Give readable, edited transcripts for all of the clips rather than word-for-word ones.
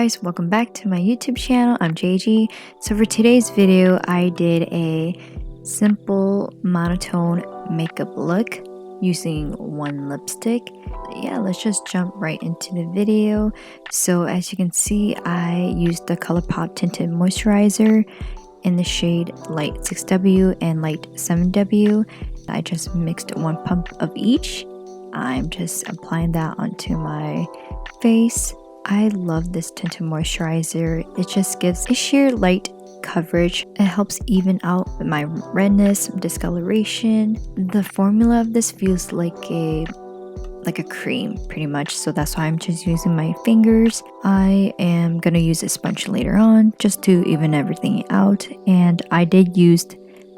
guys, welcome back to my YouTube channel. I'm JG. So for today's video, I did a simple monotone makeup look using one lipstick. Yeah, let's just jump right into the video. So as you can see, I used the Colourpop Tinted Moisturizer in the shade Light 6W and Light 7W. I just mixed one pump of each. I'm just applying that onto my face. I love this tinted moisturizer. It just gives a sheer light coverage. It helps even out my redness, discoloration. The formula of this feels like a cream pretty much, so that's why I'm just using my fingers. I am gonna use a sponge later on just to even everything out, and I did use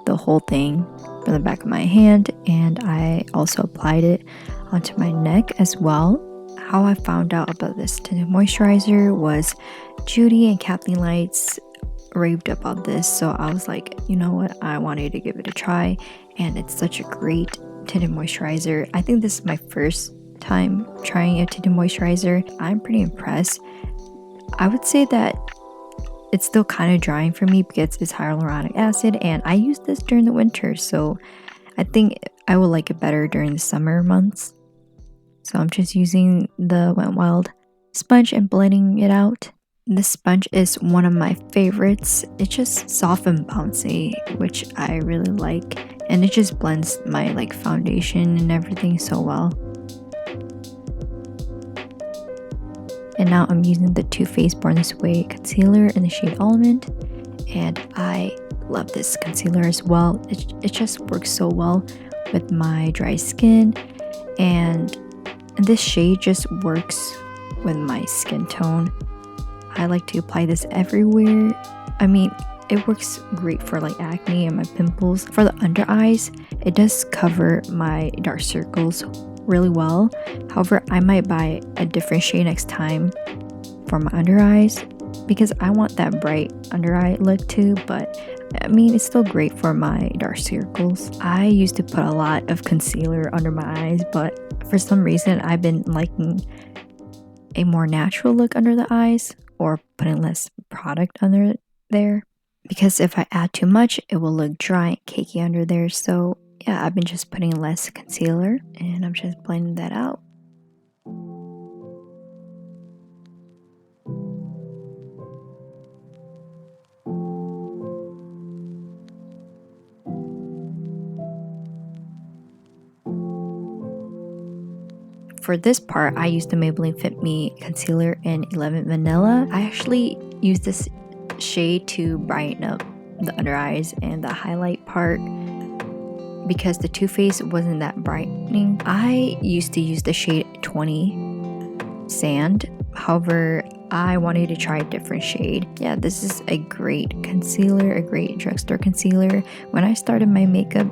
the whole thing from the back of my hand, and I also applied it onto my neck as well. How I found out about this tinted moisturizer was Judy and Kathleen Lights raved about this, so I was like, you know what, I wanted to give it a try, and it's such a great tinted moisturizer. I think this is my first time trying a tinted moisturizer. I'm pretty impressed. I would say that it's still kind of drying for me because it's hyaluronic acid, and I use this during the winter, so I think I will like it better during the summer months. So I'm just using the Wet n Wild sponge and blending it out. This sponge is one of my favorites. It's just soft and bouncy, which I really like, and it just blends my foundation and everything so well. And now I'm using the Too Faced Born This Way concealer in the shade Almond, and I love this concealer as well. It just works so well with my dry skin, and this shade just works with my skin tone. I like to apply this everywhere. I mean, it works great for acne and my pimples. For the under eyes, it does cover my dark circles really well. However, I might buy a different shade next time for my under eyes because I want that bright under eye look too, but I mean, it's still great for my dark circles. I used to put a lot of concealer under my eyes, but for some reason I've been liking a more natural look under the eyes, or putting less product under there, because if I add too much it will look dry and cakey under there. So yeah, I've been just putting less concealer, and I'm just blending that out. For this part, I used the Maybelline Fit Me concealer in 11 Vanilla. I actually used this shade to brighten up the under eyes and the highlight part because the Too Faced wasn't that brightening. I used to use the shade 20 Sand. However, I wanted to try a different shade. Yeah, this is a great concealer, a great drugstore concealer. When I started my makeup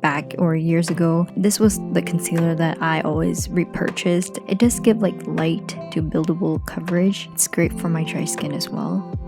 back or years ago, this was the concealer that I always repurchased. It does give light to buildable coverage. It's great for my dry skin as well.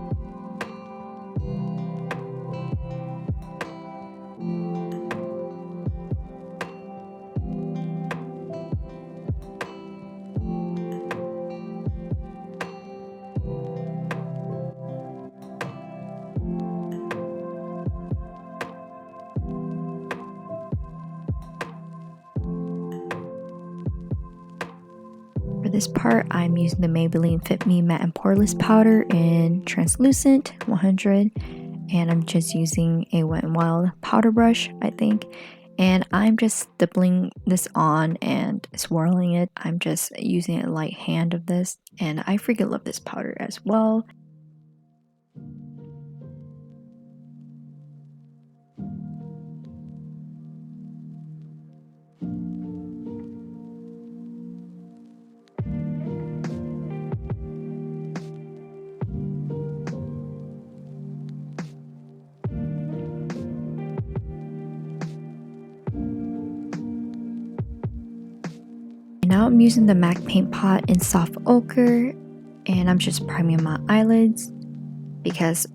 For this part, I'm using the Maybelline Fit Me Matte and Poreless powder in Translucent 100, and I'm just using a Wet n Wild powder brush, I think, and I'm just stippling this on and swirling it. I'm just using a light hand of this, and I freaking love this powder as well. Now I'm using the MAC paint pot in Soft Ochre, and I'm just priming my eyelids because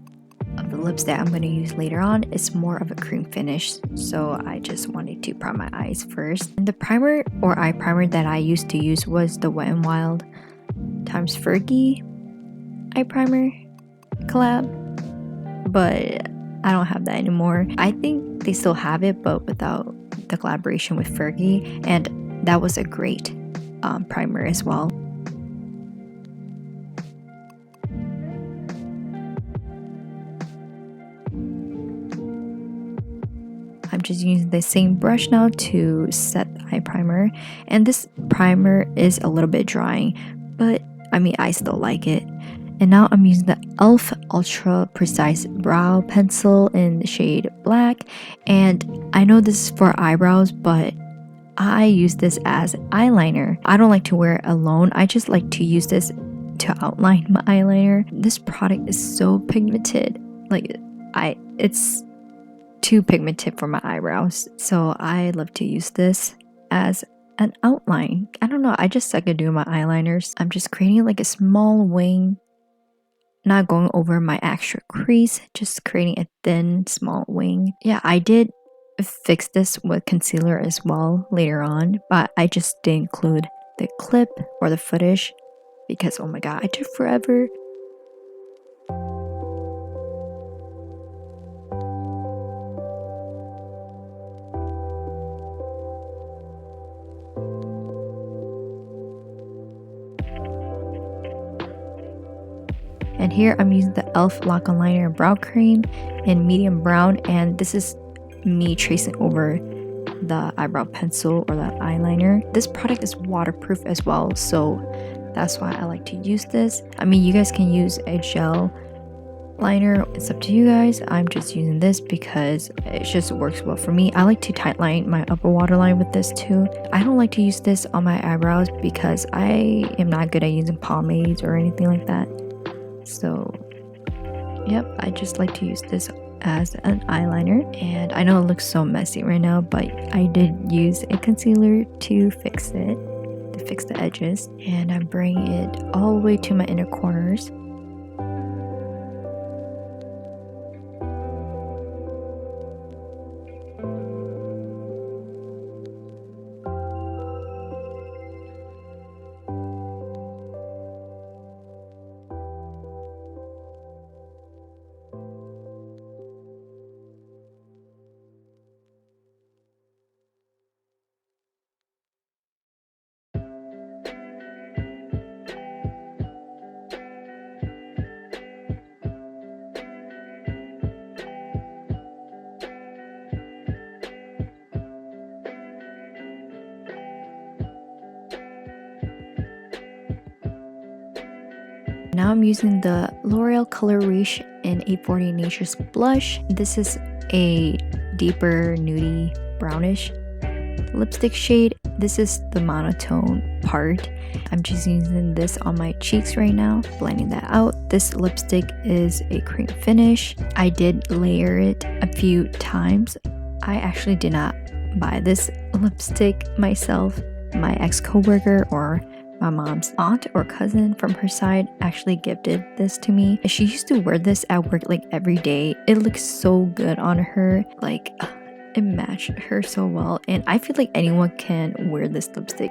of the lips that I'm going to use later on. It's more of a cream finish, so I just wanted to prime my eyes first. And the primer or eye primer that I used to use was the Wet n Wild times Fergie, eye primer collab, but I don't have that anymore. I think they still have it, but without the collaboration with Fergie, and that was a great primer as well. I'm just using the same brush now to set the eye primer, and this primer is a little bit drying, but I mean, I still like it. And now I'm using the e.l.f. Ultra Precise Brow Pencil in the shade Black, and I know this is for eyebrows, but I use this as eyeliner. I don't like to wear it alone, I just like to use this to outline my eyeliner. This product is so pigmented, like it's too pigmented for my eyebrows, so I love to use this as an outline. I don't know, I just suck at doing my eyeliners. I'm just creating like a small wing, not going over my actual crease, just creating a thin small wing. Yeah, I did fix this with concealer as well later on, but I just didn't include the clip or the footage because oh my god, it took forever. And here I'm using the e.l.f. Lock On Liner Brow Cream in medium brown, and this is me tracing over the eyebrow pencil or the eyeliner. This product is waterproof as well, so that's why I like to use this. I mean, you guys can use a gel liner, it's up to you guys. I'm just using this because it just works well for me. I like to tightline my upper waterline with this too. I don't like to use this on my eyebrows because I am not good at using pomades or anything like that. So yep, I just like to use this as an eyeliner, and I know it looks so messy right now, but I did use a concealer to fix it, to fix the edges, and I'm bringing it all the way to my inner corners. Now I'm using the L'Oreal Color Riche in 840 Nature's Blush. This is a deeper nudie brownish lipstick shade. This is the monotone part. I'm just using this on my cheeks right now, blending that out. This lipstick is a cream finish. I did layer it a few times. I actually did not buy this lipstick myself. My ex-coworker or my mom's aunt or cousin from her side actually gifted this to me. She used to wear this at work like every day. It looks so good on her, like it matched her so well, and I feel like anyone can wear this lipstick.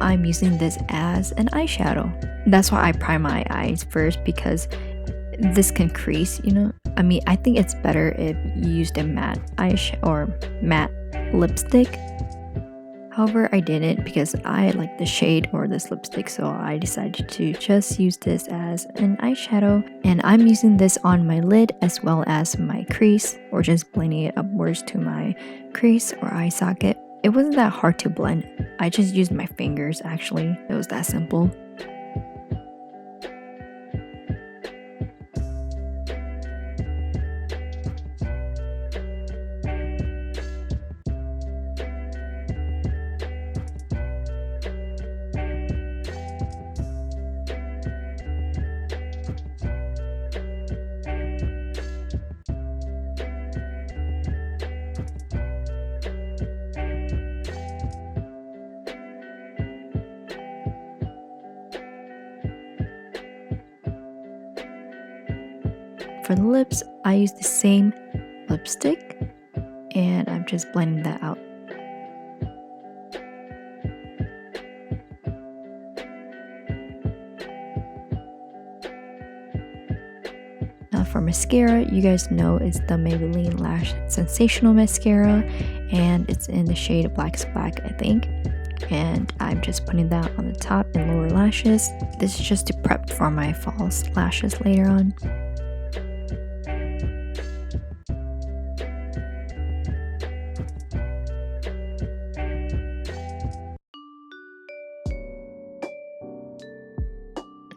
I'm using this as an eyeshadow. That's why I prime my eyes first, because this can crease, you know. I mean, I think it's better if you used a matte eyeshadow or matte lipstick. However, I didn't because I like the shade or this lipstick, so I decided to just use this as an eyeshadow. And I'm using this on my lid as well as my crease, or just blending it upwards to my crease or eye socket. It wasn't that hard to blend. I just used my fingers actually. It was that simple. for the lips, I use the same lipstick and I'm just blending that out. Now for mascara, you guys know it's the Maybelline Lash Sensational Mascara, and it's in the shade Blackest Black, I think. And I'm just putting that on the top and lower lashes. This is just to prep for my false lashes later on.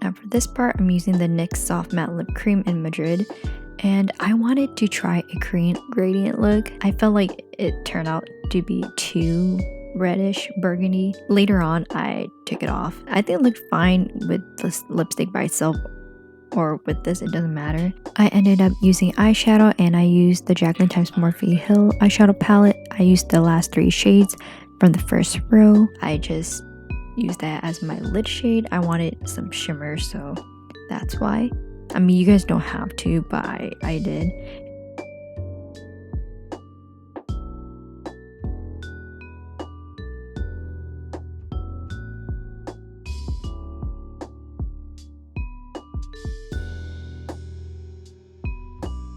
Now for this part, I'm using the NYX Soft Matte Lip Cream in Madrid, and I wanted to try a Korean gradient look. I felt like it turned out to be too reddish burgundy. Later on, I took it off. I think it looked fine with this lipstick by itself, or with this, it doesn't matter. I ended up using eyeshadow, and I used the Jaclyn x Morphe Hill eyeshadow palette. I used the last 3 shades from the first row. I just used that as my lid shade. I wanted some shimmer, so that's why. I mean, you guys don't have to, but I did.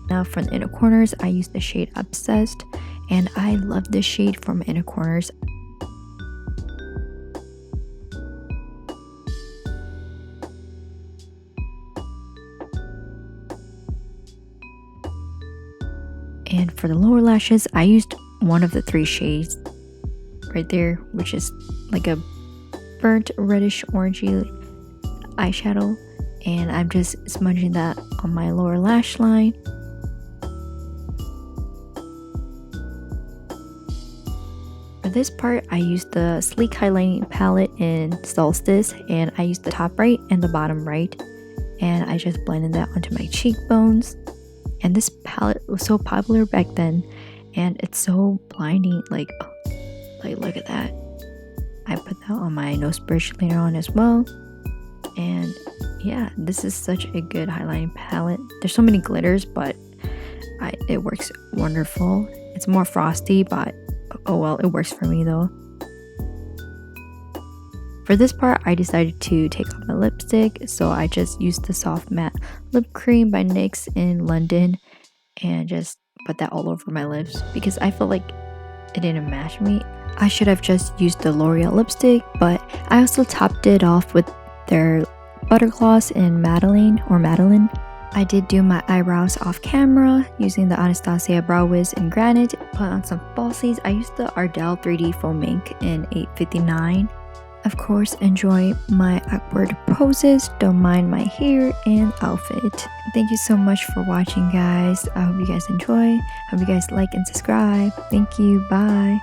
Now from the inner corners, I used the shade Obsessed, and I love this shade from inner corners. And for the lower lashes, I used one of the 3 shades right there, which is like a burnt reddish orangey eyeshadow, and I'm just smudging that on my lower lash line. For this part, I used the Sleek Highlighting Palette in Solstice, and I used the top right and the bottom right, and I just blended that onto my cheekbones. And this palette was so popular back then, and it's so blinding. Like look at that. I put that on my nose bridge later on as well. And yeah, this is such a good highlighting palette. There's so many glitters, but it works wonderful. It's more frosty, but oh well, it works for me though. For this part, I decided to take off my lipstick, so I just used the Soft Matte Lip Cream by NYX in London and just put that all over my lips because I felt like it didn't match me. I should have just used the Loreal lipstick, but I also topped it off with their Butter Gloss in Madeleine. I did do my eyebrows off camera using the Anastasia Brow Wiz in Granite. Put on some falsies. I used the Ardell 3D Foam Ink in 859. Of course, enjoy my awkward poses, don't mind my hair and outfit. Thank you so much for watching, guys. I hope you guys enjoy. Hope you guys like and subscribe. Thank you. Bye.